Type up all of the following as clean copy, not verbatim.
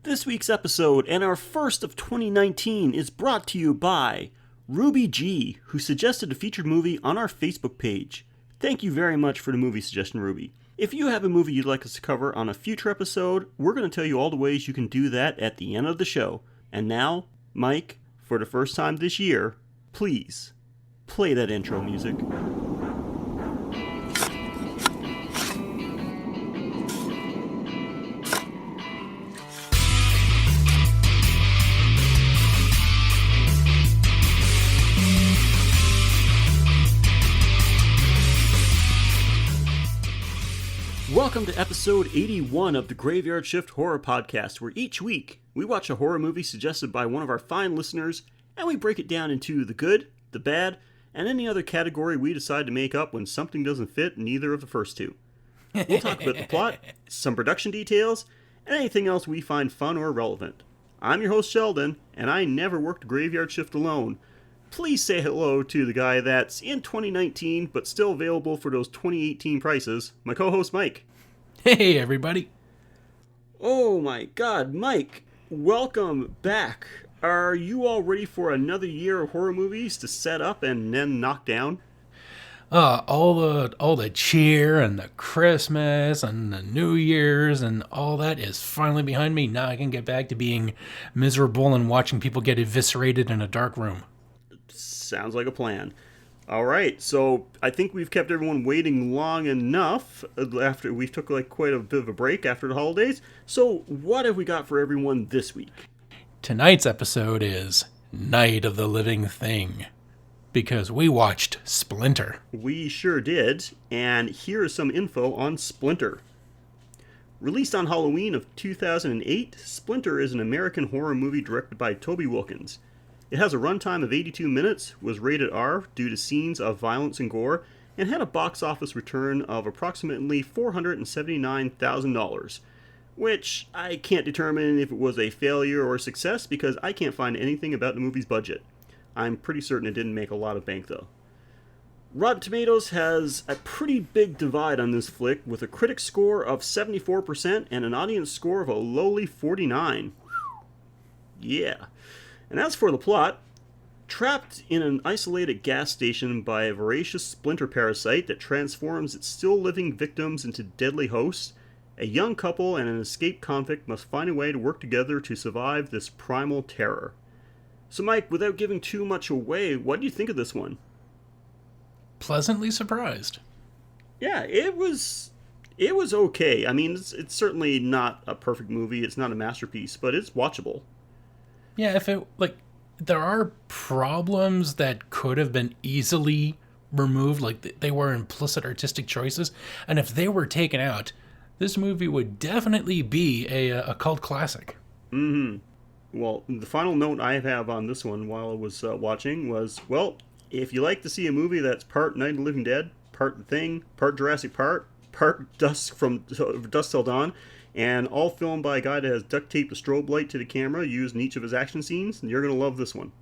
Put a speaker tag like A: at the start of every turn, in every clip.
A: This week's episode, and our first of 2019, is brought to you by Ruby G, who suggested a featured movie on our Facebook page. Thank you very much for the movie suggestion, Ruby. If you have a movie you'd like us to cover on a future episode, we're going to tell you all the ways you can do that at the end of the show. And now, Mike, for the first time this year, please play that intro music. Welcome to episode 81 of the Graveyard Shift Horror Podcast, where each week we watch a horror movie suggested by one of our fine listeners, and we break it down into the good, the bad, and any other category we decide to make up when something doesn't fit in either of the first two. We'll talk about the plot, some production details, and anything else we find fun or relevant. I'm your host Sheldon, and I never worked a graveyard shift alone. Please say hello to the guy that's in 2019 but still available for those 2018 prices, my co-host Mike.
B: Hey everybody.
A: Oh my god, Mike, welcome back. Are you all ready for another year of horror movies to set up and then knock down?
B: All the cheer and the Christmas and the New Year's and all that is finally behind me. Now I can get back to being miserable and watching people get eviscerated in a dark room.
A: Sounds like a plan. All right, so I think we've kept everyone waiting long enough after we took quite a bit of a break after the holidays. So what have we got for everyone this week?
B: Tonight's episode is Night of the Living Thing, because we watched Splinter.
A: We sure did, and here is some info on Splinter. Released on Halloween of 2008, Splinter is an American horror movie directed by Toby Wilkins. It has a runtime of 82 minutes, was rated R due to scenes of violence and gore, and had a box office return of approximately $479,000, which I can't determine if it was a failure or a success because I can't find anything about the movie's budget. I'm pretty certain it didn't make a lot of bank though. Rotten Tomatoes has a pretty big divide on this flick, with a critic score of 74% and an audience score of a lowly 49%. Yeah. And as for the plot, trapped in an isolated gas station by a voracious splinter parasite that transforms its still-living victims into deadly hosts, a young couple and an escaped convict must find a way to work together to survive this primal terror. So Mike, without giving too much away, what do you think of this one?
B: Pleasantly surprised.
A: Yeah, it was okay. I mean, it's certainly not a perfect movie, it's not a masterpiece, but it's watchable.
B: Yeah, there are problems that could have been easily removed, like they were implicit artistic choices, and if they were taken out, this movie would definitely be a cult classic.
A: Mm-hmm. Well, the final note I have on this one while I was watching was, well, if you like to see a movie that's part Night of the Living Dead, part The Thing, part Jurassic Park, part Dusk Till Dawn, and all filmed by a guy that has duct taped a strobe light to the camera used in each of his action scenes, you're going to love this one.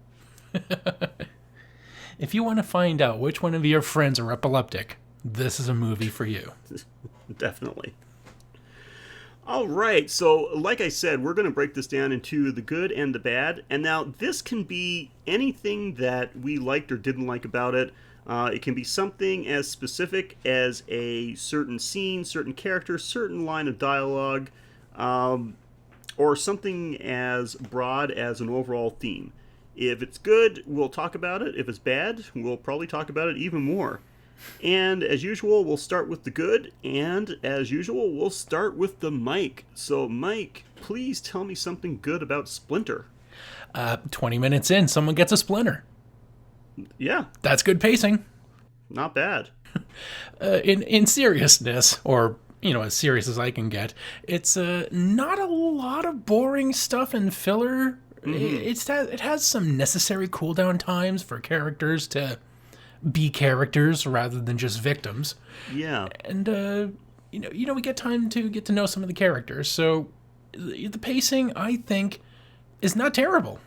B: If you want to find out which one of your friends are epileptic, this is a movie for you.
A: Definitely. All right, so like I said, we're going to break this down into the good and the bad. And now this can be anything that we liked or didn't like about it. It can be something as specific as a certain scene, certain character, certain line of dialogue, or something as broad as an overall theme. If it's good, we'll talk about it. If it's bad, we'll probably talk about it even more. And as usual, we'll start with the good, and as usual, we'll start with the Mike. So Mike, please tell me something good about Splinter.
B: 20 minutes in, someone gets a splinter.
A: Yeah.
B: That's good pacing.
A: Not bad.
B: In seriousness, or, as serious as I can get, it's not a lot of boring stuff and filler. Mm-hmm. It has some necessary cooldown times for characters to be characters rather than just victims.
A: Yeah.
B: And, we get time to get to know some of the characters. So the pacing, I think, is not terrible.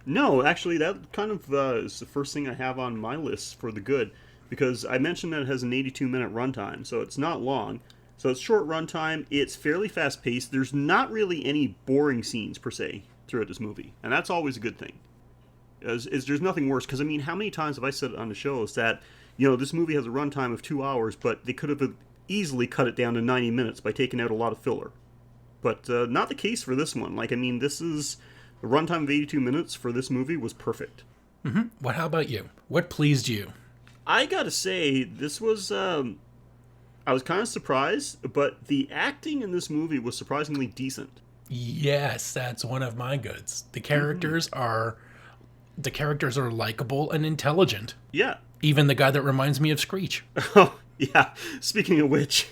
A: No, actually, that kind of is the first thing I have on my list for the good, because I mentioned that it has an 82-minute runtime, so it's not long. So it's short runtime. It's fairly fast paced. There's not really any boring scenes per se throughout this movie, and that's always a good thing. There's nothing worse, because I mean, how many times have I said on the shows that this movie has a runtime of 2 hours, but they could have easily cut it down to 90 minutes by taking out a lot of filler. But not the case for this one. Like, I mean, this is the runtime of 82 minutes for this movie was perfect.
B: Mm-hmm. Well, how about you? What pleased you?
A: I gotta say, this was. I was kind of surprised, but the acting in this movie was surprisingly decent.
B: Yes, that's one of my goods. The characters are likable and intelligent.
A: Yeah.
B: Even the guy that reminds me of Screech.
A: Oh, yeah. Speaking of which,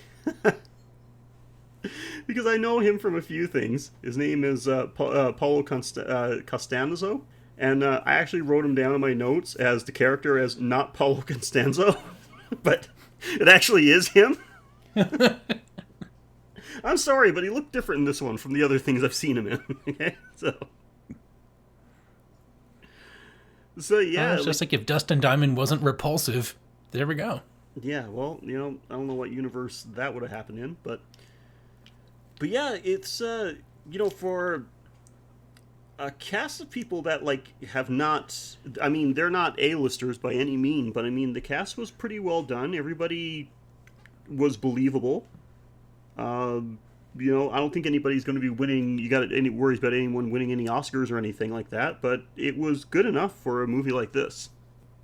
A: because I know him from a few things. His name is Paulo Costanzo, and I actually wrote him down in my notes as the character as not Paulo Costanzo, but it actually is him. I'm sorry, but he looked different in this one from the other things I've seen him in. Okay, so yeah,
B: it's just like if Dustin Diamond wasn't repulsive. There we go.
A: Yeah, well, I don't know what universe that would have happened in, but yeah, it's for a cast of people that have not. I mean, they're not A-listers by any mean, but I mean the cast was pretty well done. Everybody was believable. I don't think anybody's going to be winning. You got any worries about anyone winning any Oscars or anything like that? But it was good enough for a movie like this.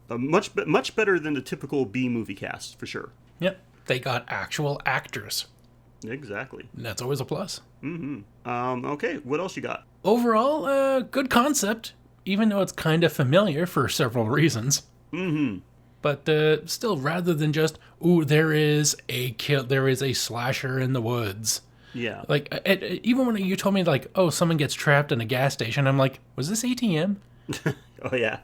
A: Much better than the typical B movie cast, for sure.
B: Yep, they got actual actors.
A: Exactly.
B: And that's always a plus.
A: Mm-hmm. Okay, what else you got?
B: Overall, good concept, even though it's kind of familiar for several reasons.
A: Mm-hmm.
B: But still, rather than just, ooh, there is a slasher in the woods.
A: Yeah.
B: Like, even when you told me, like, oh, someone gets trapped in a gas station, I'm like, was this ATM?
A: Oh, yeah.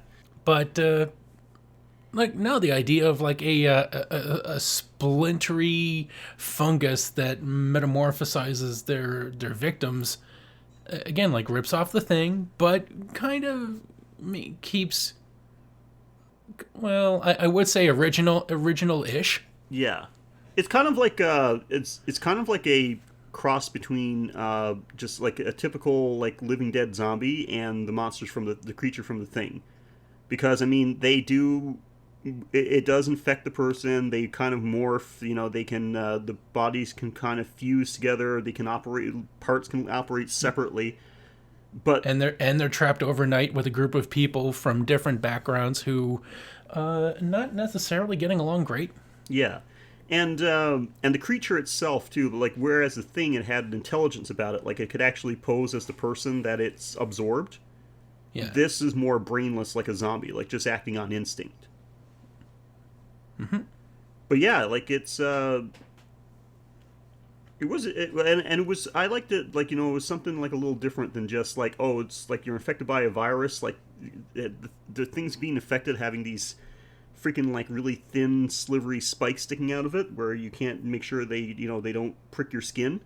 B: But, no, the idea of, like, a splintery fungus that metamorphosizes their victims, again, like, rips off the thing, but kind of keeps... Well, I would say original-ish.
A: Yeah, it's kind of like it's kind of like a cross between just like a typical like Living Dead zombie and the monsters from the creature from the Thing, because I mean it does infect the person. They kind of morph. They can the bodies can kind of fuse together. Parts can operate separately. But
B: they're trapped overnight with a group of people from different backgrounds who not necessarily getting along great.
A: Yeah, and the creature itself too. Like whereas the Thing, it had an intelligence about it. Like it could actually pose as the person that it's absorbed.
B: Yeah.
A: This is more brainless, like a zombie, like just acting on instinct.
B: Mm-hmm.
A: But yeah, like it's. It was I liked it, like, it was something like a little different than just like, oh, it's like you're infected by a virus, like the things being affected having these freaking like really thin slivery spikes sticking out of it where you can't make sure they don't prick your skin.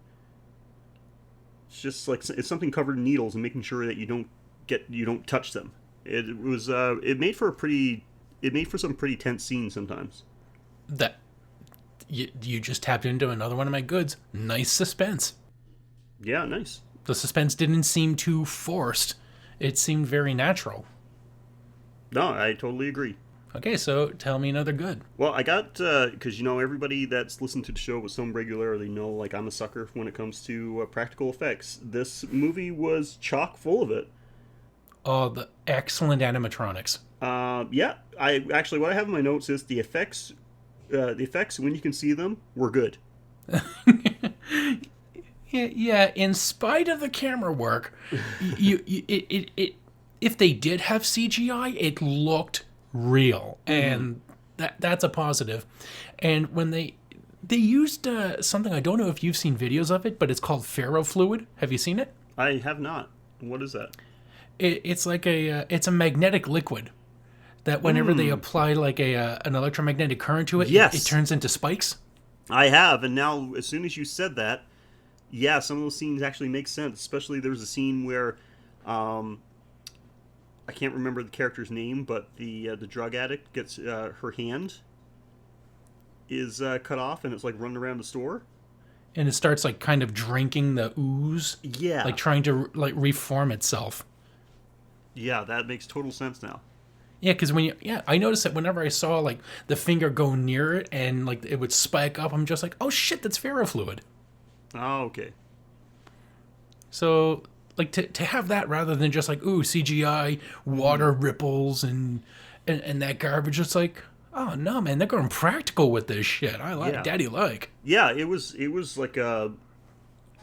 A: It's just like it's something covered in needles and making sure that you don't touch them. It made for some pretty tense scenes sometimes.
B: That You just tapped into another one of my goods. Nice suspense.
A: Yeah, nice.
B: The suspense didn't seem too forced. It seemed very natural.
A: No, I totally agree.
B: Okay, so tell me another good.
A: Well, I got, because, everybody that's listened to the show with some regularity know, like, I'm a sucker when it comes to practical effects. This movie was chock full of it.
B: Oh, the excellent animatronics.
A: Yeah, what I have in my notes is the effects, when you can see them, were good.
B: Yeah, in spite of the camera work, if they did have CGI, it looked real, and that's a positive. And when they used something, I don't know if you've seen videos of it, but it's called ferrofluid. Have you seen it?
A: I have not. What is that?
B: It's like it's a magnetic liquid that whenever they apply like an electromagnetic current to it,
A: yes,
B: it turns into spikes.
A: I have, and now as soon as you said that, yeah, some of those scenes actually make sense. Especially there's a scene where, I can't remember the character's name, but the drug addict gets her hand is cut off, and it's like running around the store,
B: and it starts like kind of drinking the ooze,
A: Yeah.
B: like trying to like reform itself.
A: Yeah, that makes total sense now.
B: Yeah, because I noticed that whenever I saw like the finger go near it and like it would spike up, I'm just like, oh shit, that's ferrofluid.
A: Oh, okay.
B: So like to have that rather than just like ooh CGI water ripples and that garbage, it's like, oh no man, they're going practical with this shit. I like
A: Yeah.
B: daddy like.
A: Yeah, it was like a,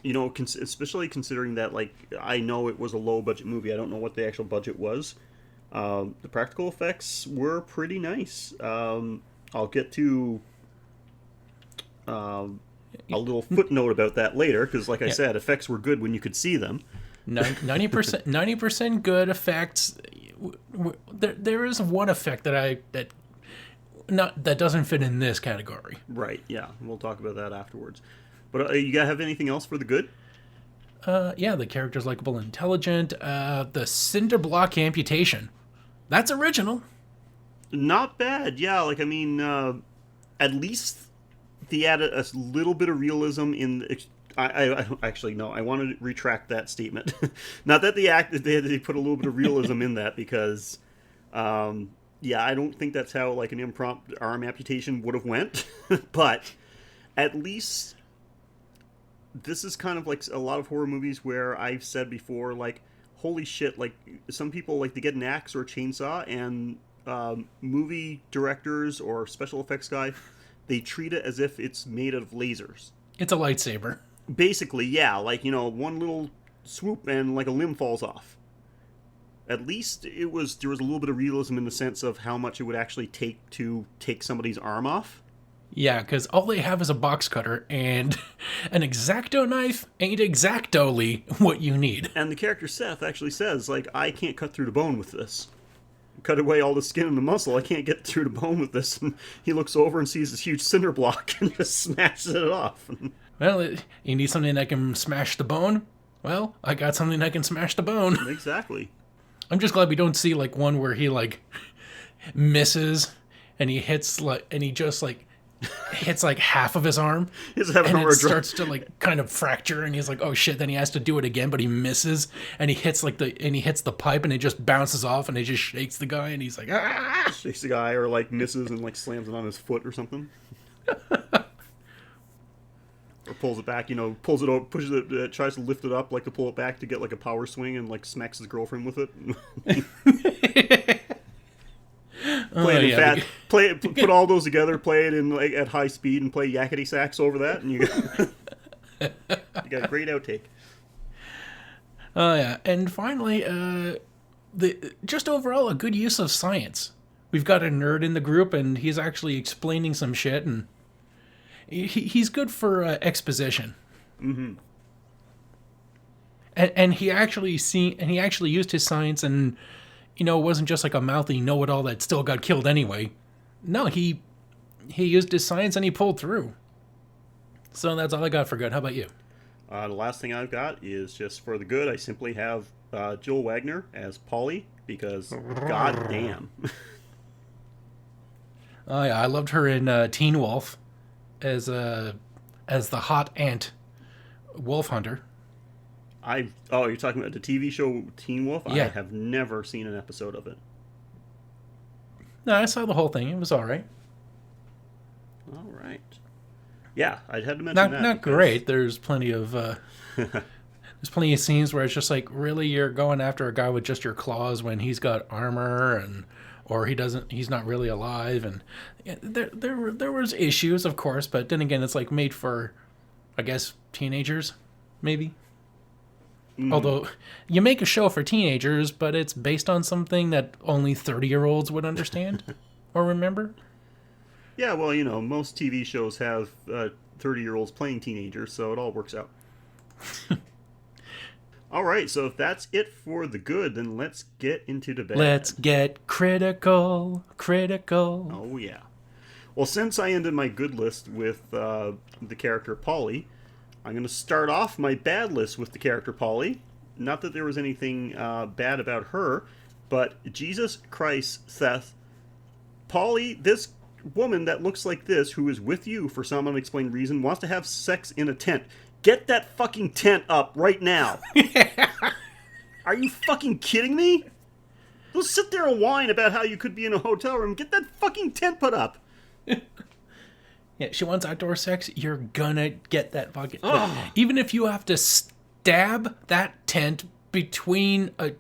A: especially considering that, like, I know it was a low budget movie. I don't know what the actual budget was. The practical effects were pretty nice. I'll get to a little footnote about that later, because, like I said, effects were good when you could see them.
B: 90% good effects. There is one effect that doesn't fit in this category.
A: Right, yeah. We'll talk about that afterwards. But you gotta have anything else for the good?
B: Yeah, the character's likable and intelligent. The cinder block amputation. That's original.
A: Not bad, yeah. Like, I mean, at least they added a little bit of realism in. I actually no. I want to retract that statement. Not that they put a little bit of realism in that, because, yeah, I don't think that's how like an impromptu arm amputation would have went. But at least this is kind of like a lot of horror movies where I've said before, like, holy shit, like, some people, like, they get an axe or a chainsaw, and movie directors or special effects guy, they treat it as if it's made out of lasers.
B: It's a lightsaber.
A: Basically, yeah, like, one little swoop and, like, a limb falls off. At least there was a little bit of realism in the sense of how much it would actually take to take somebody's arm off.
B: Yeah, because all they have is a box cutter, and an X-Acto knife ain't exactly what you need.
A: And the character Seth actually says, like, I can't cut through the bone with this. Cut away all the skin and the muscle. I can't get through the bone with this. And he looks over and sees this huge cinder block and just smashes it off.
B: Well, you need something that can smash the bone? Well, I got something that can smash the bone.
A: Exactly.
B: I'm just glad we don't see, like, one where he, like, misses, and he hits, like, and he just, like, hits like half of his arm, and it starts to like kind of fracture, and he's like, oh shit, then he has to do it again, but he misses, and he hits the pipe, and it just bounces off, and it just shakes the guy, and he's like, ah!
A: Shakes the guy, or like misses and like slams it on his foot or something. Or pulls it back, pulls it over, pushes it, tries to lift it up, like to pull it back to get like a power swing, and like smacks his girlfriend with it. Put all those together, play it in like at high speed, and play yakety sax over that, and you got a great outtake.
B: Oh yeah, and finally, just overall a good use of science. We've got a nerd in the group, and he's actually explaining some shit, and he's good for exposition.
A: Mm-hmm.
B: And he actually used his science, and it wasn't just like a mouthy know-it-all that still got killed anyway. No, he used his science and he pulled through. So that's all I got for good. How about you?
A: The last thing I've got is just for the good. I simply have Jill Wagner as Polly, because goddamn.
B: Oh yeah, I loved her in Teen Wolf as the hot ant wolf hunter.
A: You're talking about the TV show Teen Wolf?
B: Yeah.
A: I have never seen an episode of it.
B: No, I saw the whole thing. It was all right.
A: All right. Yeah, I had to mention that.
B: Not great. There's plenty of scenes where it's just like, really, you're going after a guy with just your claws when he's got armor, or he's not really alive, and there was issues, of course, but then again, it's like made for, I guess, teenagers, maybe. Although, you make a show for teenagers, but it's based on something that only 30-year-olds would understand or remember.
A: Yeah, well, most TV shows have 30-year-olds playing teenagers, so it all works out. All right, so if that's it for the good, then let's get into the bad.
B: Let's get critical.
A: Oh, yeah. Well, since I ended my good list with the character Polly, I'm going to start off my bad list with the character Polly. Not that there was anything bad about her, but Jesus Christ, Seth, Polly, this woman that looks like this, who is with you for some unexplained reason, wants to have sex in a tent. Get that fucking tent up right now. Are you fucking kidding me? Don't sit there and whine about how you could be in a hotel room. Get that fucking tent put up.
B: Yeah, she wants outdoor sex. You're gonna get that fucking.
A: Oh.
B: Even if you have to stab that tent between a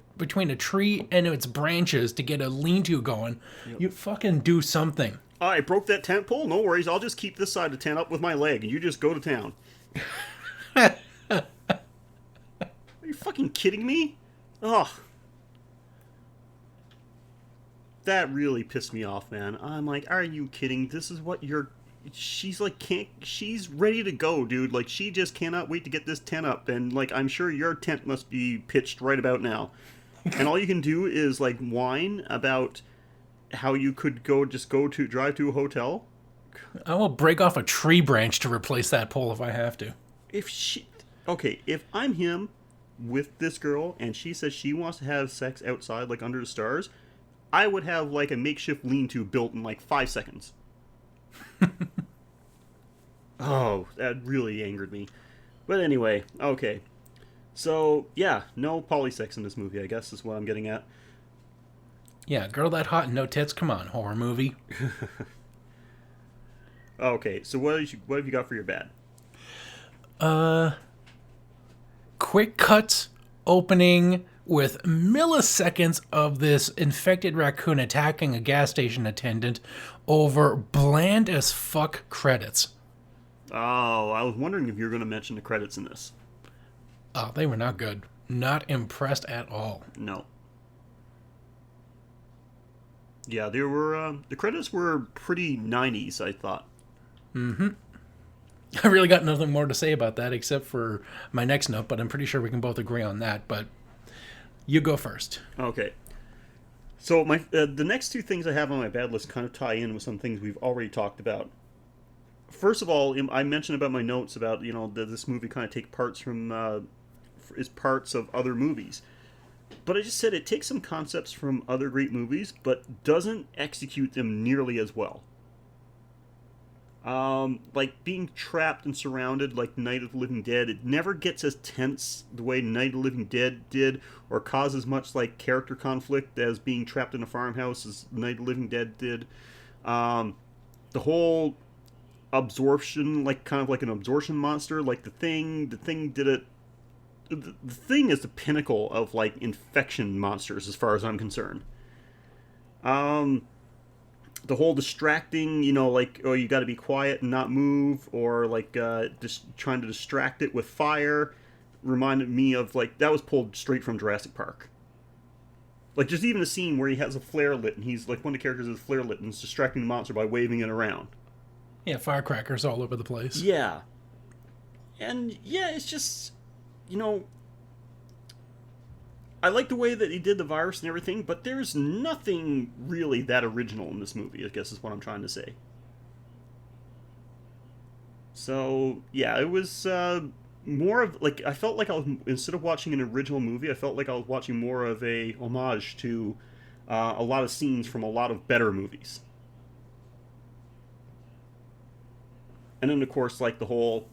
B: tree and its branches to get a lean-to going, you fucking do something.
A: I broke that tent pole. No worries. I'll just keep this side of the tent up with my leg, and you just go to town. Are you fucking kidding me? Ugh. That really pissed me off, man. I'm like, are you kidding? This is what you're... She's like, she's ready to go, dude. Like, she just cannot wait to get this tent up. And, like, I'm sure your tent must be pitched right about now. And all you can do is, like, whine about how you could drive to a hotel.
B: I will break off a tree branch to replace that pole if I have to.
A: If I'm him with this girl and she says she wants to have sex outside, like, under the stars, I would have, like, a makeshift lean-to built in, like, 5 seconds. Oh, that really angered me. But anyway, okay. So, yeah, no polysex in this movie, I guess, is what I'm getting at.
B: Yeah, girl that hot and no tits, come on, horror movie.
A: Okay, so what have you got for your bad?
B: Quick cuts opening with milliseconds of this infected raccoon attacking a gas station attendant over bland as fuck credits.
A: Oh, I was wondering if you were going to mention the credits in this.
B: Oh, they were not good. Not impressed at all.
A: No. Yeah, they were. The credits were pretty 90s, I thought.
B: Mm-hmm. I really got nothing more to say about that except for my next note, but I'm pretty sure we can both agree on that. But you go first.
A: Okay. So the next two things I have on my bad list kind of tie in with some things we've already talked about. First of all, I mentioned about my notes about, that this movie kind of take parts is parts of other movies. But I just said it takes some concepts from other great movies, but doesn't execute them nearly as well. Like being trapped and surrounded like Night of the Living Dead, it never gets as tense the way Night of the Living Dead did, or causes much like character conflict as being trapped in a farmhouse as Night of the Living Dead did. The whole absorption, like kind of like an absorption monster, like the thing did it. The thing is the pinnacle of like infection monsters as far as I'm concerned. The whole distracting, like, oh, you got to be quiet and not move, or like just trying to distract it with fire, reminded me of like that was pulled straight from Jurassic Park. Like there's even a scene where he has a flare lit, and he's like one of the characters has a flare lit and is distracting the monster by waving it around.
B: Yeah, firecrackers all over the place.
A: Yeah, and yeah, it's just, I like the way that he did the virus and everything, but there's nothing really that original in this movie, I guess is what I'm trying to say. So, yeah, it was more of, like, I felt like I was, instead of watching an original movie, I felt like I was watching more of a homage to a lot of scenes from a lot of better movies. And then, of course, like, the whole,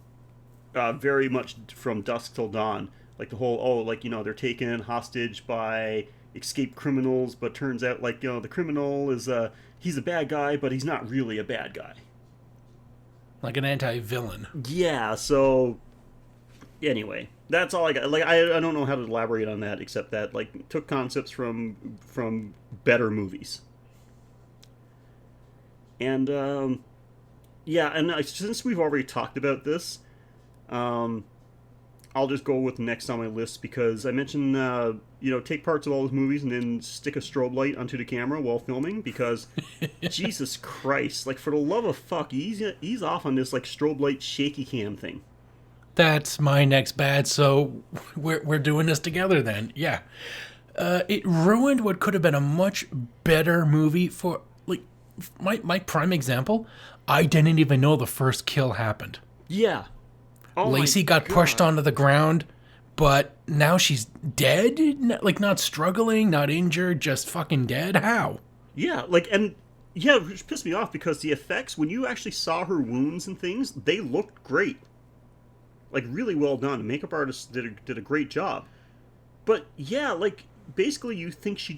A: very much from dusk till dawn, like the whole, they're taken hostage by escaped criminals, but turns out, like, the criminal is, he's a bad guy, but he's not really a bad guy.
B: Like an anti-villain.
A: Yeah, so, anyway, that's all I got. Like, I don't know how to elaborate on that, except that, like, took concepts from better movies. And, yeah, and since we've already talked about this, I'll just go with next on my list, because I mentioned, take parts of all those movies and then stick a strobe light onto the camera while filming, because Jesus Christ, like, for the love of fuck, he's off on this, like, strobe light shaky cam thing.
B: That's my next bad, so we're doing this together then. Yeah. It ruined what could have been a much better movie for, like, my prime example, I didn't even know the first kill happened.
A: Yeah. Oh,
B: Lacey got pushed onto the ground, but now she's dead? Like, not struggling, not injured, just fucking dead? How?
A: Yeah, like, and Yeah, which pissed me off because the effects, when you actually saw her wounds and things, they looked great. Like, really well done. The makeup artist did a great job. But, yeah, like, basically you think she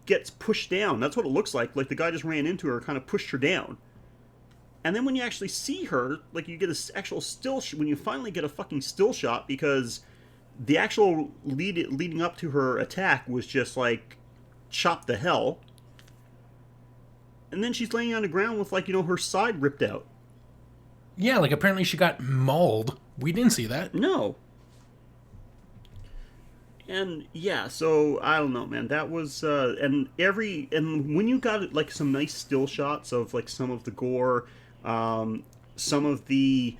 A: gets pushed down. That's what it looks like. Like, the guy just ran into her, kind of pushed her down. And then when you actually see her, like, you get an actual when you finally get a fucking still shot, because the actual leading up to her attack was just, like, chopped to hell. And then she's laying on the ground with, like, her side ripped out.
B: Yeah, like apparently she got mauled. We didn't see that.
A: No. And yeah, so I don't know, man. That was and when you got like some nice still shots of like some of the gore, some of the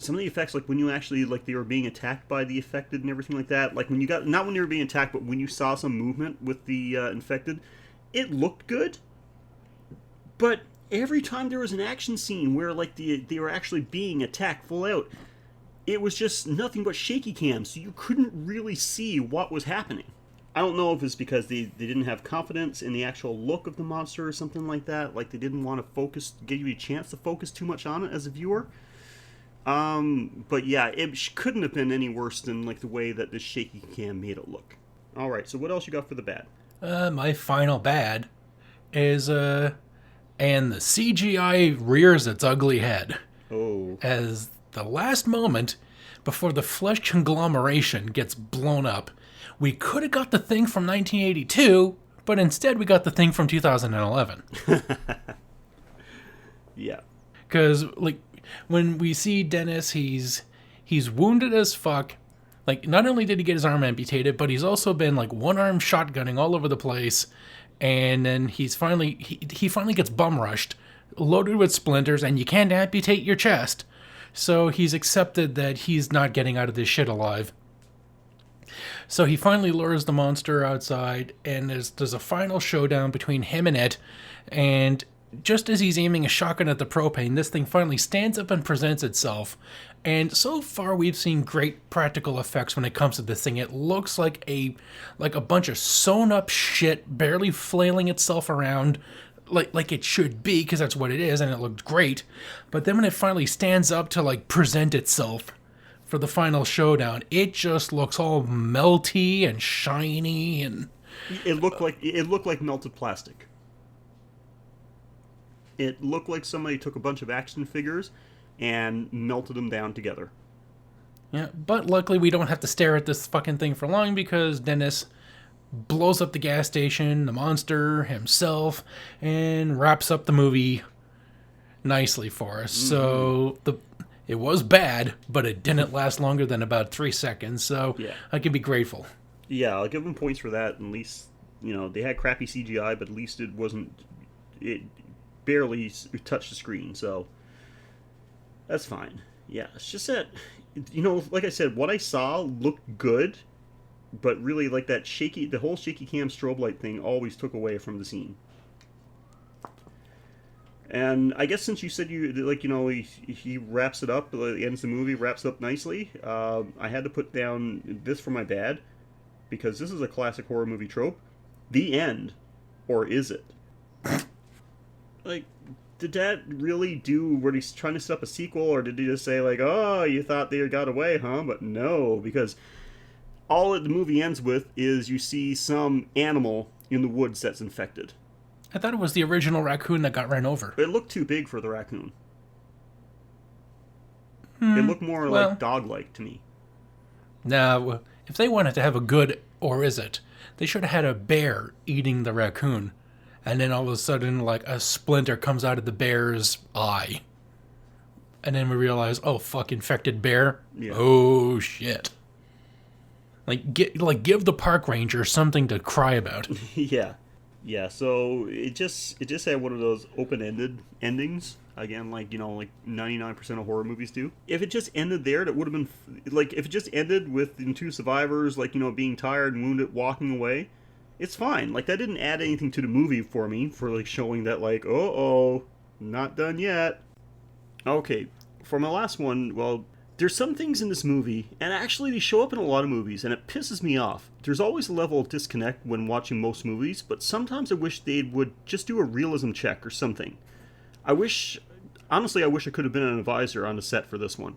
A: effects, like when you actually like they were being attacked by the infected and everything like that. Like when you got not when they were being attacked, but when you saw some movement with the infected, it looked good. But every time there was an action scene where like they were actually being attacked full out, it was just nothing but shaky cam, so you couldn't really see what was happening. I don't know if it's because they didn't have confidence in the actual look of the monster or something like that. Like they didn't want to give you a chance to focus too much on it as a viewer. But yeah, it couldn't have been any worse than like the way that this shaky cam made it look. All right, so what else you got for the bad?
B: My final bad is and the CGI rears its ugly head.
A: Oh.
B: As the last moment before the flesh conglomeration gets blown up, we could have got the thing from 1982, but instead we got the thing from 2011.
A: Yeah.
B: Because, like, when we see Dennis, he's wounded as fuck. Like, not only did he get his arm amputated, but he's also been, like, one-arm shotgunning all over the place. And then he finally gets bum rushed, loaded with splinters, and you can't amputate your chest. So he's accepted that he's not getting out of this shit alive. So he finally lures the monster outside, and there's a final showdown between him and it. And just as he's aiming a shotgun at the propane, this thing finally stands up and presents itself. And so far, we've seen great practical effects when it comes to this thing. It looks like a bunch of sewn up shit, barely flailing itself around, like it should be, because that's what it is, and it looked great. But then when it finally stands up to like present itself for the final showdown, it just looks all melty and shiny, and
A: it looked like melted plastic. It looked like somebody took a bunch of action figures and melted them down together.
B: Yeah, but luckily we don't have to stare at this fucking thing for long, because Dennis blows up the gas station, the monster himself, and wraps up the movie nicely for us. Mm-hmm. So it was bad, but it didn't last longer than about 3 seconds, so yeah. I can be grateful.
A: Yeah, I'll give them points for that. At least, they had crappy CGI, but at least it barely touched the screen, so that's fine. Yeah, it's just that, like I said, what I saw looked good, but really, like the whole shaky cam strobe light thing always took away from the scene. And I guess since you said he wraps it up, ends the movie, wraps up nicely, I had to put down this for my bad, because this is a classic horror movie trope. The end. Or is it? Like, did that really do what he's trying to set up a sequel, or did he just say, like, oh, you thought they got away, huh? But no, because all that the movie ends with is you see some animal in the woods that's infected.
B: I thought it was the original raccoon that got ran over.
A: It looked too big for the raccoon. It looked more like dog-like to me.
B: Now, if they wanted to have a good or is it, they should have had a bear eating the raccoon. And then all of a sudden, like, a splinter comes out of the bear's eye. And then we realize, oh, fuck, infected bear? Yeah. Oh, shit. Give the park ranger something to cry about.
A: Yeah. Yeah, so it just had one of those open-ended endings. Again, like 99% of horror movies do. If it just ended there, that would have been... Like, if it just ended with the two survivors, being tired and wounded, walking away... It's fine. Like, that didn't add anything to the movie for me, for, showing that, not done yet. Okay, for my last one, well, There's some things in this movie, and actually they show up in a lot of movies, and it pisses me off. There's always a level of disconnect when watching most movies, but sometimes I wish they would just do a realism check or something. Honestly, I wish I could have been an advisor on the set for this one.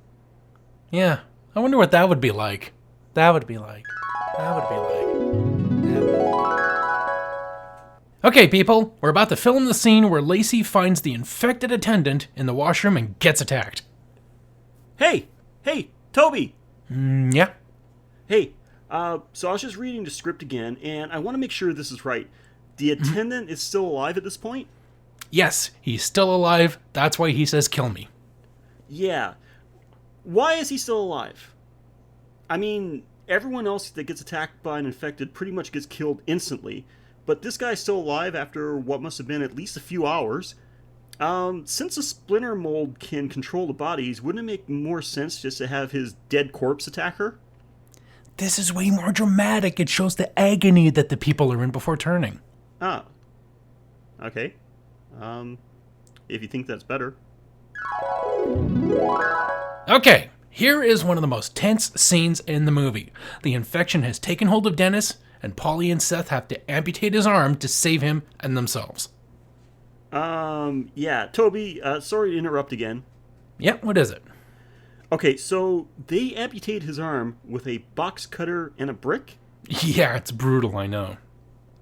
B: Yeah, I wonder what that would be like. That would be like. Okay, people, we're about to film the scene where Lacey finds the infected attendant in the washroom and gets attacked.
A: Hey, Toby!
B: Yeah?
A: Hey, so I was just reading the script again, and I want to make sure this is right. The attendant is still alive at this point?
B: Yes, he's still alive. That's why he says kill me.
A: Yeah. Why is he still alive? I mean, everyone else that gets attacked by an infected pretty much gets killed instantly, but this guy's still alive after what must have been at least a few hours. Since a splinter mold can control the bodies, wouldn't it make more sense just to have his dead corpse attack her?
B: This is way more dramatic. It shows the agony that the people are in before turning.
A: Ah. Okay. If you think that's better.
B: Okay, here is one of the most tense scenes in the movie. The infection has taken hold of Dennis, and Polly and Seth have to amputate his arm to save him and themselves.
A: Yeah, Toby, sorry to interrupt again.
B: Yep, what is it?
A: Okay, so they amputate his arm with a box cutter and a brick?
B: Yeah, it's brutal, I know.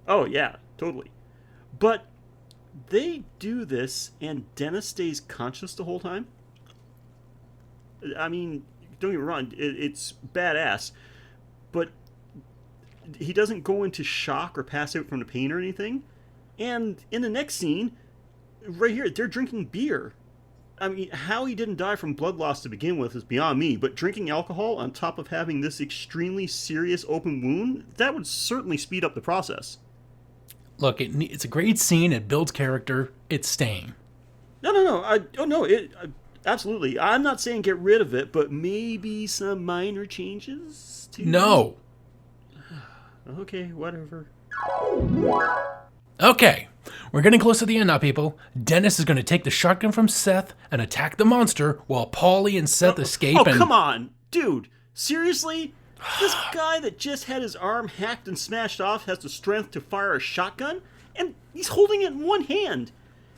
A: Oh, yeah, totally. But they do this and Dennis stays conscious the whole time? I mean, don't get me wrong, it's badass, but he doesn't go into shock or pass out from the pain or anything. And in the next scene, right here, they're drinking beer. I mean, how he didn't die from blood loss to begin with is beyond me, but drinking alcohol on top of having this extremely serious open wound, that would certainly speed up the process.
B: Look, it's a great scene, it builds character, it's staying.
A: No. Absolutely. I'm not saying get rid of it, but maybe some minor changes to...
B: No.
A: Okay, whatever.
B: Okay, we're getting close to the end now, people. Dennis is going to take the shotgun from Seth and attack the monster while Paulie and Seth escape.
A: Come on, dude. Seriously? This guy that just had his arm hacked and smashed off has the strength to fire a shotgun? And he's holding it in one hand.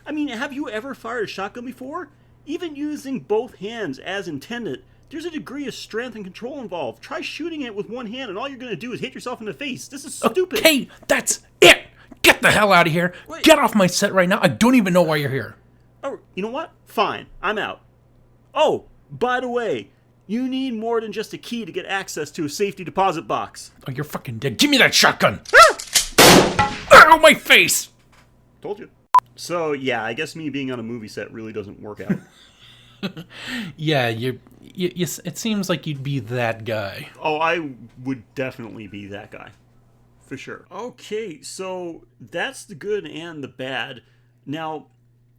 A: I mean, have you ever fired a shotgun before? Even using both hands as intended, there's a degree of strength and control involved. Try shooting it with one hand and all you're going to do is hit yourself in the face. This is stupid.
B: Okay, that's it. Get the hell out of here.
A: Wait.
B: Get off my set right now. I don't even know why you're here.
A: Oh, you know what? Fine. I'm out. Oh, by the way, you need more than just a key to get access to a safety deposit box.
B: Oh, you're fucking dead. Give me that shotgun. Ow, my face.
A: Told you. So, yeah, I guess me being on a movie set really doesn't work out.
B: Yeah, you, it seems like you'd be that guy.
A: Oh, I would definitely be that guy. For sure. Okay, so that's the good and the bad. Now,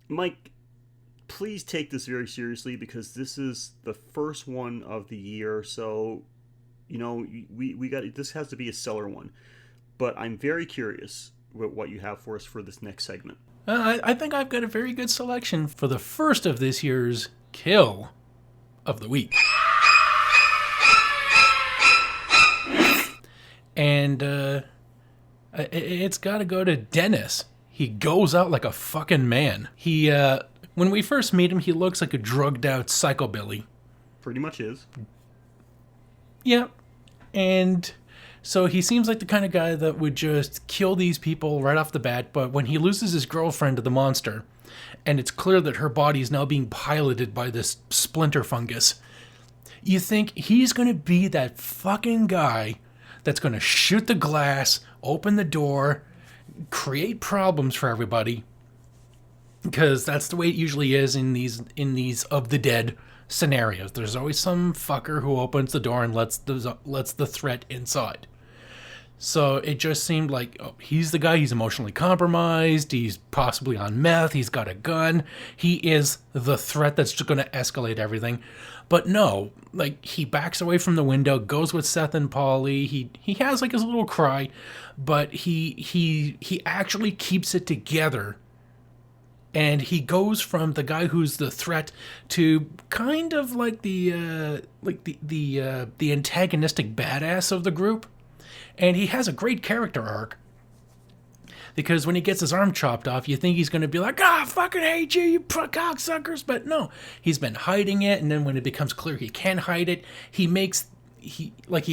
A: Mike, please take this very seriously because this is the first one of the year. So, you know, we got this has to be a stellar one. But I'm very curious what you have for us for this next segment.
B: I think I've got a very good selection for the first of this year's Kill of the Week. And it's got to go to Dennis. He goes out like a fucking man. He, when we first meet him, he looks like a drugged out psychobilly.
A: Pretty much is.
B: Yeah. And so he seems like the kind of guy that would just kill these people right off the bat, but when he loses his girlfriend to the monster, and it's clear that her body is now being piloted by this splinter fungus, you think he's going to be that fucking guy that's going to shoot the glass, open the door, create problems for everybody, because that's the way it usually is in these of the dead scenarios. There's always some fucker who opens the door and lets the threat inside. So it just seemed like, oh, he's the guy. He's emotionally compromised. He's possibly on meth. He's got a gun. He is the threat that's just going to escalate everything. But no, like, he backs away from the window, goes with Seth and Polly. He has like his little cry, but he actually keeps it together And he goes from the guy who's the threat to kind of like the antagonistic badass of the group. And he has a great character arc. Because when he gets his arm chopped off, you think he's going to be like, I fucking hate you, you cocksuckers. But no, he's been hiding it. And then when it becomes clear he can't hide it, he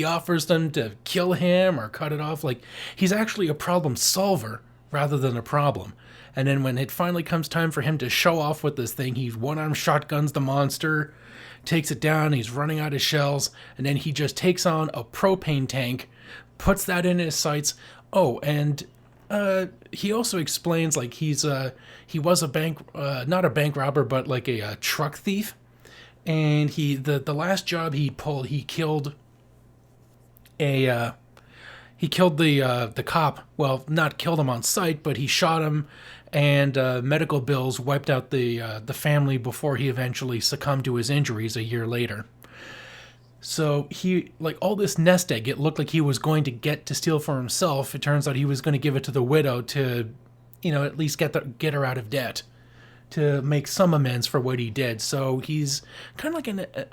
B: offers them to kill him or cut it off. Like, he's actually a problem solver rather than a problem. And then when it finally comes time for him to show off with this thing, he one-arm shotguns the monster, takes it down, he's running out of shells, and then he just takes on a propane tank, puts that in his sights. Oh, and he also explains, like, he was a bank, not a bank robber, but like a truck thief. And the last job he pulled, he killed the cop. Well, not killed him on sight, but he shot him, and medical bills wiped out the family before he eventually succumbed to his injuries a year later. So he, like, all this nest egg, it looked like he was going to get to steal for himself. It turns out he was going to give it to the widow to, at least get her out of debt, to make some amends for what he did. So he's kind of like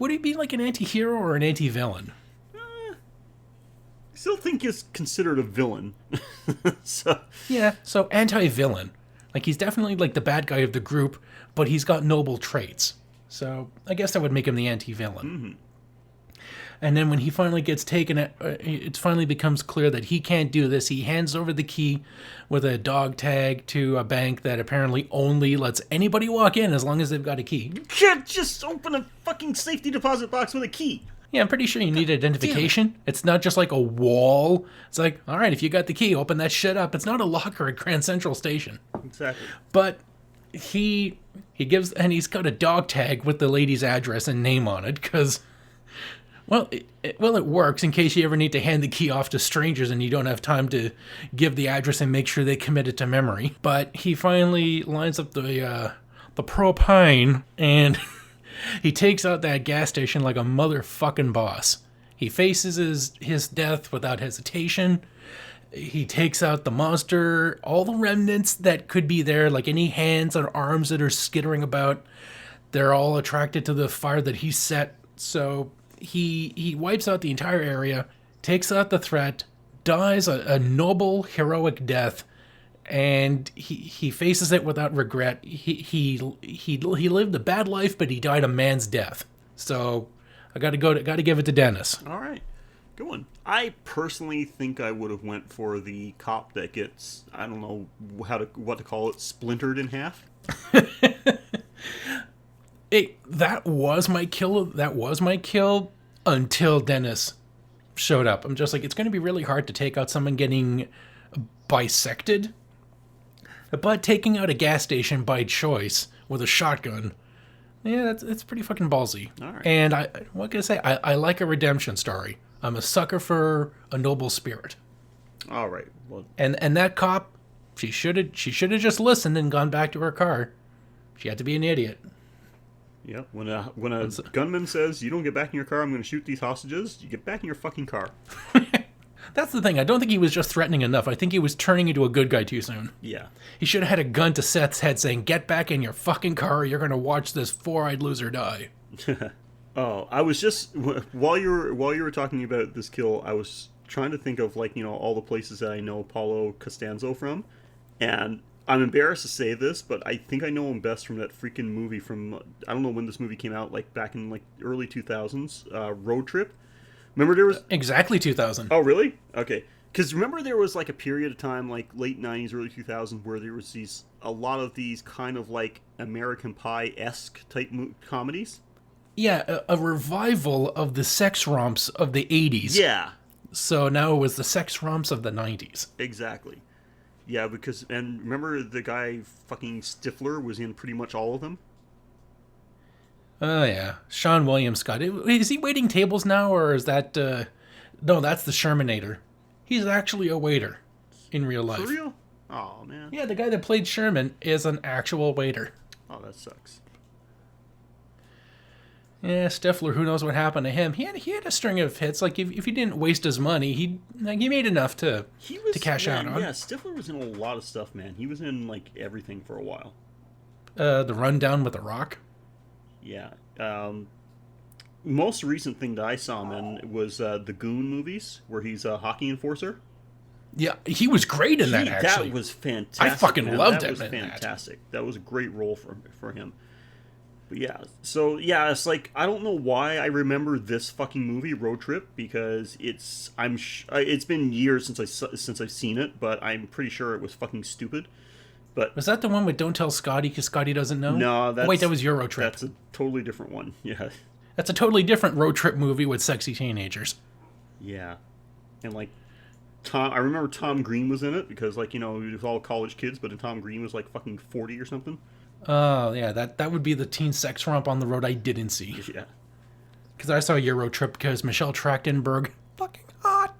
B: would he be like an anti-hero or an anti-villain?
A: I still think he's considered a villain.
B: So anti-villain. Like, he's definitely like the bad guy of the group, but he's got noble traits. So I guess that would make him the anti-villain. Mm-hmm. And then when he finally gets taken, it finally becomes clear that he can't do this. He hands over the key with a dog tag to a bank that apparently only lets anybody walk in as long as they've got a key.
A: You can't just open a fucking safety deposit box with a key.
B: Yeah, I'm pretty sure you need identification. It's not just like a wall. It's like, all right, if you got the key, open that shit up. It's not a locker at Grand Central Station.
A: Exactly.
B: But he gives, and he's got a dog tag with the lady's address and name on it, because... Well, it works in case you ever need to hand the key off to strangers and you don't have time to give the address and make sure they commit it to memory. But he finally lines up the propane, and he takes out that gas station like a motherfucking boss. He faces his death without hesitation. He takes out the monster, all the remnants that could be there, like any hands or arms that are skittering about. They're all attracted to the fire that he set, so... He wipes out the entire area, takes out the threat, dies a noble, heroic death, and he faces it without regret. He lived a bad life, but he died a man's death. So I got to give it to Dennis.
A: All right, good one. I personally think I would have went for the cop that gets, I don't know what to call it, splintered in half.
B: That was my kill until Dennis showed up. I'm just like, it's going to be really hard to take out someone getting bisected, but taking out a gas station by choice with a shotgun, yeah, that's pretty fucking ballsy.
A: All right.
B: And what can I say? I like a redemption story. I'm a sucker for a noble spirit.
A: All right. Well,
B: and that cop, she should have just listened and gone back to her car. She had to be an idiot.
A: Yeah, when a gunman says, you don't get back in your car, I'm going to shoot these hostages, you get back in your fucking car.
B: That's the thing. I don't think he was just threatening enough. I think he was turning into a good guy too soon.
A: Yeah.
B: He should have had a gun to Seth's head saying, get back in your fucking car or you're going to watch this four-eyed loser die.
A: Oh, I was just, while you were talking about this kill, I was trying to think of, like, all the places that I know Paulo Costanzo from, and... I'm embarrassed to say this, but I think I know him best from that freaking movie from, I don't know when this movie came out, like back in like early 2000s, Road Trip. Remember there was...
B: Exactly 2000.
A: Oh, really? Okay. Because remember there was like a period of time, like late 90s, early 2000s, where there was a lot of these kind of like American Pie-esque type comedies?
B: Yeah, a revival of the sex romps of the 80s.
A: Yeah.
B: So now it was the sex romps of the 90s.
A: Exactly. Yeah, because, and remember the guy fucking Stifler was in pretty much all of them?
B: Oh, yeah. Sean William Scott. Is he waiting tables now, or is that, no, that's the Shermanator. He's actually a waiter in real life.
A: For real? Oh, man.
B: Yeah, the guy that played Sherman is an actual waiter.
A: Oh, that sucks.
B: Yeah, Stifler, who knows what happened to him. He had a string of hits. Like, if he didn't waste his money, he made enough to cash out on.
A: Yeah, Stifler was in a lot of stuff, man. He was in, like, everything for a while.
B: The Rundown with The Rock.
A: Yeah. Most recent thing that I saw him in was the Goon movies, where he's a hockey enforcer.
B: Yeah, he was great in that, actually.
A: That was fantastic.
B: I fucking loved him
A: in that. That was fantastic.
B: That.
A: That was a great role for him. But yeah, so yeah, it's like, I don't know why I remember this fucking movie, Road Trip, because it's been years since I've seen it, but I'm pretty sure it was fucking stupid. But
B: was that the one with Don't Tell Scotty because Scotty doesn't know?
A: No,
B: wait, that was your Road Trip.
A: That's a totally different one. Yeah.
B: That's a totally different road trip movie with sexy teenagers.
A: Yeah. And like I remember Tom Green was in it because, like, you know, it was all college kids, but Tom Green was like fucking 40 or something.
B: Oh, yeah, that would be the teen sex romp on the road I didn't see.
A: Yeah.
B: Because I saw Euro Trip because Michelle Trachtenberg, fucking hot.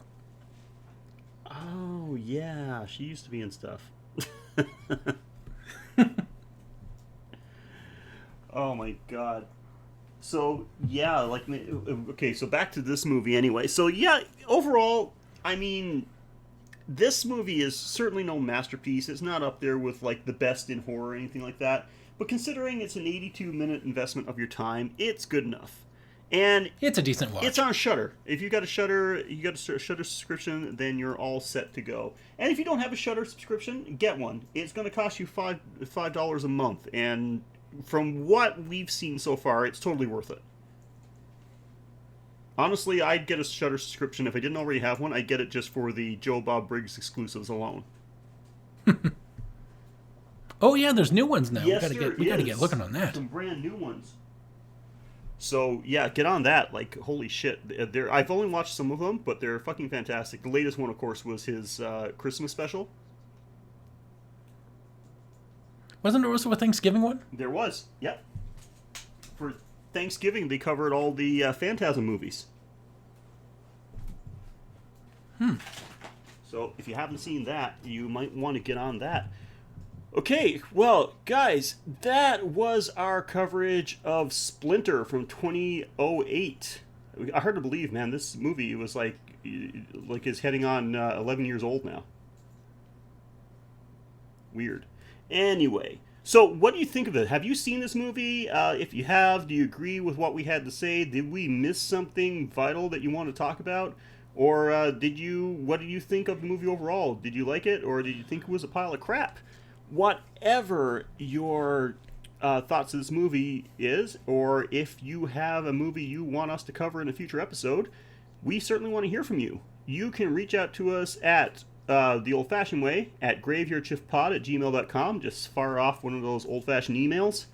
A: Oh, yeah, she used to be in stuff. Oh my god. So, yeah, like, okay, so back to this movie anyway. So, yeah, overall, I mean, this movie is certainly no masterpiece. It's not up there with, like, the best in horror or anything like that. But considering it's an 82-minute investment of your time, it's good enough. And
B: it's a decent watch.
A: It's on Shudder. If you got a Shudder subscription, then you're all set to go. And if you don't have a Shudder subscription, get one. It's going to cost you $5 a month, and from what we've seen so far, it's totally worth it. Honestly, I'd get a Shudder subscription if I didn't already have one. I'd get it just for the Joe Bob Briggs exclusives alone.
B: Oh yeah, there's new ones now.
A: Yes,
B: we gotta get looking on that.
A: Some brand new ones. So yeah, get on that. Like, holy shit! I've only watched some of them, but they're fucking fantastic. The latest one, of course, was his Christmas special.
B: Wasn't there also a Thanksgiving one?
A: There was, yep. For Thanksgiving, they covered all the Phantasm movies. So if you haven't seen that, you might want to get on that. Okay, well, guys, that was our coverage of Splinter from 2008. Hard to believe, man. This movie was like is heading on 11 years old now. Weird. Anyway, so what do you think of it? Have you seen this movie? If you have, do you agree with what we had to say? Did we miss something vital that you want to talk about? Or what did you think of the movie overall? Did you like it, or did you think it was a pile of crap? Whatever your thoughts of this movie is, or if you have a movie you want us to cover in a future episode, we certainly want to hear from you. You can reach out to us at the old-fashioned way at graveyardshiftpod@gmail.com. Just fire off one of those old-fashioned emails.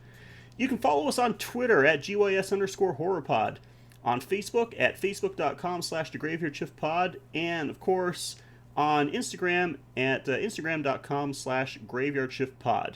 A: You can follow us on Twitter at GYS_horrorpod, on Facebook at facebook.com/thegraveyardshiftpod, and of course on Instagram at instagram.com/graveyardshiftpod.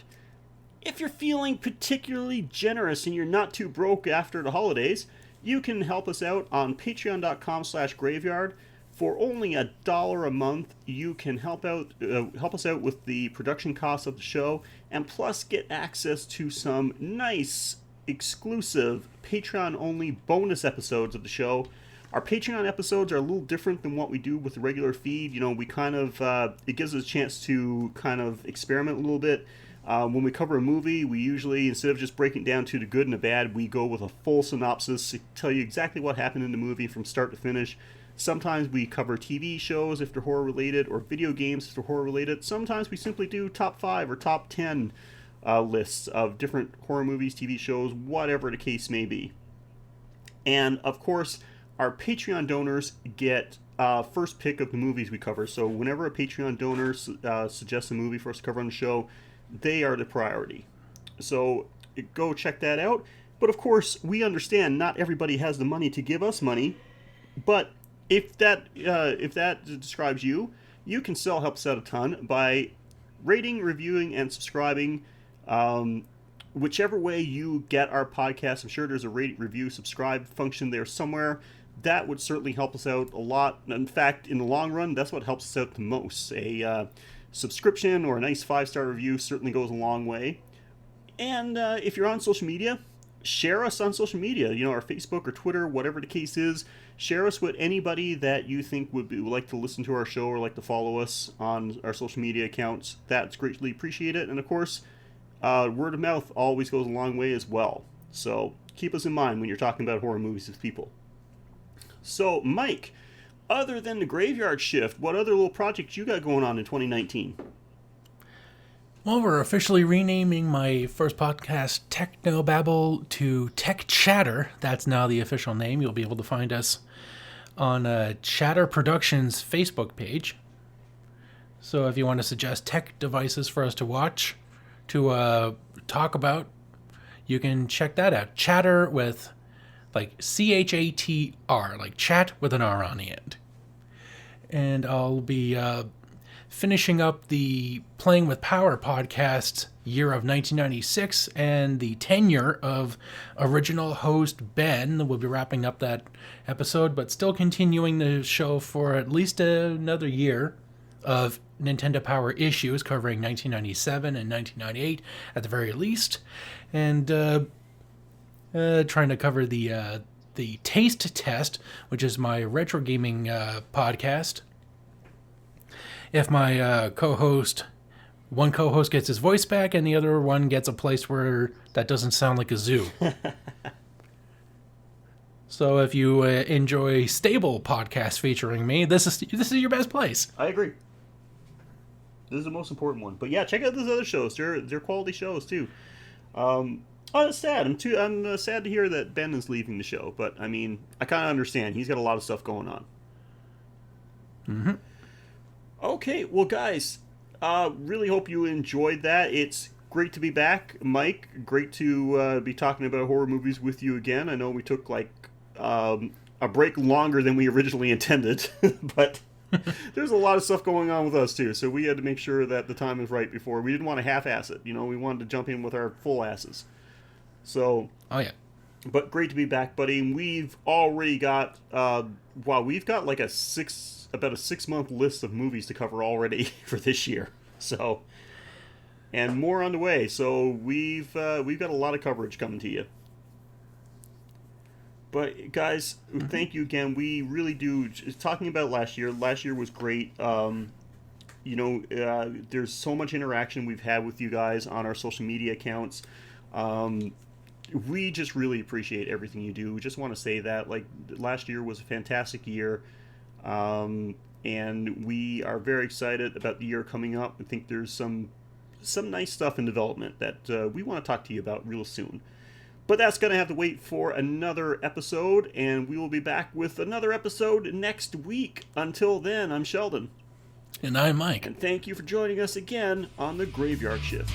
A: If you're feeling particularly generous and you're not too broke after the holidays, you can help us out on patreon.com/graveyard. For only $1 a month, you can help us out with the production costs of the show, and plus get access to some nice, exclusive, Patreon-only bonus episodes of the show. Our Patreon episodes are a little different than what we do with the regular feed. You know, we kind of, it gives us a chance to kind of experiment a little bit. When we cover a movie, we usually, instead of just breaking it down to the good and the bad, we go with a full synopsis to tell you exactly what happened in the movie from start to finish. Sometimes we cover TV shows if they're horror related, or video games if they're horror related. Sometimes we simply do top 5 or top 10 lists of different horror movies, TV shows, whatever the case may be. And of course, our Patreon donors get first pick of the movies we cover. So whenever a Patreon donor suggests a movie for us to cover on the show, they are the priority. So go check that out. But of course, we understand not everybody has the money to give us money. But if that describes you, you can still help us out a ton by rating, reviewing, and subscribing. Whichever way you get our podcast, I'm sure there's a rate, review, subscribe function there somewhere. That would certainly help us out a lot. In fact, in the long run, that's what helps us out the most. A subscription or a nice 5-star review certainly goes a long way. And if you're on social media, share us on social media. You know, our Facebook or Twitter, whatever the case is. Share us with anybody that you think would like to listen to our show or like to follow us on our social media accounts. That's greatly appreciated. And of course, word of mouth always goes a long way as well. So keep us in mind when you're talking about horror movies with people. So, Mike, other than the Graveyard Shift, what other little projects you got going on in 2019?
B: Well, we're officially renaming my first podcast, Technobabble, to Tech Chatter. That's now the official name. You'll be able to find us on Chatter Productions Facebook page. So if you want to suggest tech devices for us to watch, to talk about, you can check that out. Chatter with, like, CHATR, like chat with an R on the end. And I'll be finishing up the Playing with Power podcast year of 1996 and the tenure of original host Ben. We'll be wrapping up that episode, but still continuing the show for at least another year of Nintendo Power issues covering 1997 and 1998 at the very least, and trying to cover the Taste Test, which is my retro gaming podcast. If my one co-host gets his voice back and the other one gets a place where that doesn't sound like a zoo. So if you enjoy stable podcasts featuring me, this is your best place.
A: I agree. This is the most important one. But yeah, check out those other shows. They're quality shows too. It's sad. I'm sad to hear that Ben is leaving the show, but I mean, I kind of understand. He's got a lot of stuff going on.
B: Mm-hmm.
A: Okay, well, guys, really hope you enjoyed that. It's great to be back, Mike. Great to be talking about horror movies with you again. I know we took a break longer than we originally intended, but there's a lot of stuff going on with us too. So we had to make sure that the time was right before. We didn't want to half-ass it. We wanted to jump in with our full asses. So.
B: Oh yeah.
A: But great to be back, buddy. We've already got we've got like about a 6-month list of movies to cover already for this year. So, and more on the way. So we've got a lot of coverage coming to you. But guys, thank you again. We really do. Talking about last year was great. There's so much interaction we've had with you guys on our social media accounts. We just really appreciate everything you do. We just want to say that, last year was a fantastic year. And we are very excited about the year coming up. I think there's some nice stuff in development that we want to talk to you about real soon. But that's going to have to wait for another episode, and we will be back with another episode next week. Until then, I'm Sheldon.
B: And I'm Mike.
A: And thank you for joining us again on The Graveyard Shift.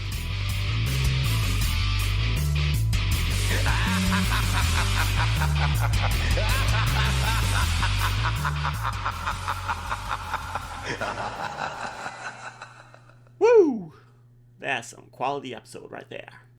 A: Woo! That's some quality episode right there.